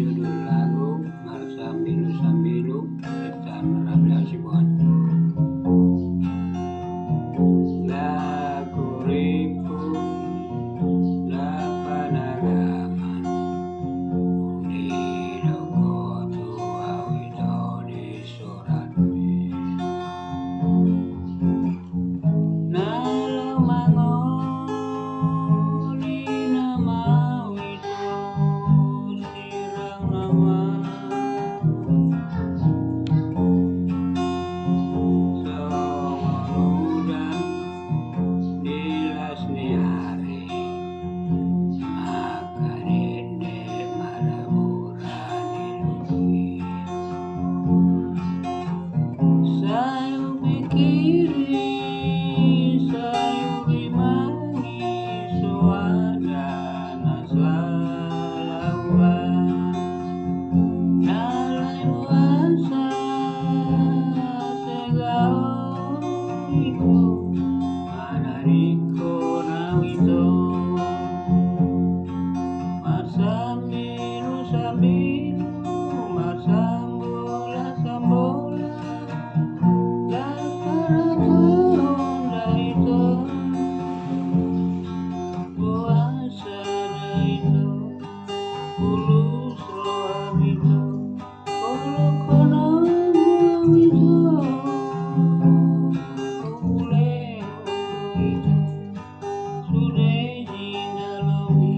judul lagu Marsambilu Sambilu ciptaan Ramli Hasibuan. Lagu ribu lapanagaman di doko tua wito di suratmi nalau mangoli nama wito sirang nama songorudan dilasni hari maka dende madaburani luki sayu pikiri sayu rimangi suada nasalawa nalai wasa segaoiko manariko nawito marsambilu sambilu marsambola sambola lakarakonda ito puasa ito ulus roa ito polokono ito ule ito sudah jindalomi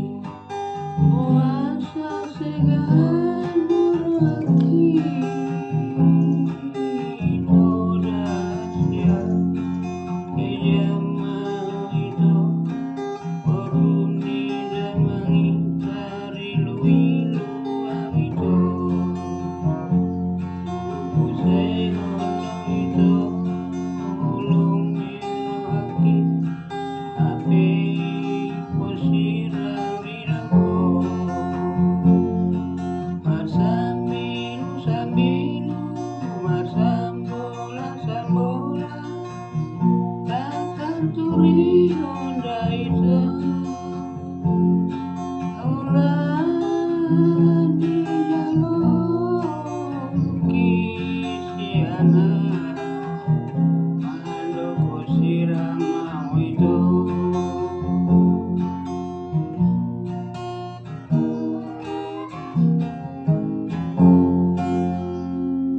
puasa seganuraki Indonesia kejama itu Waruni dan mengingkari luiluang itu Usai hono itu ulung minohaki api kusirang ridako marsambilu sambilu marsambola sambola takkan turi honda itu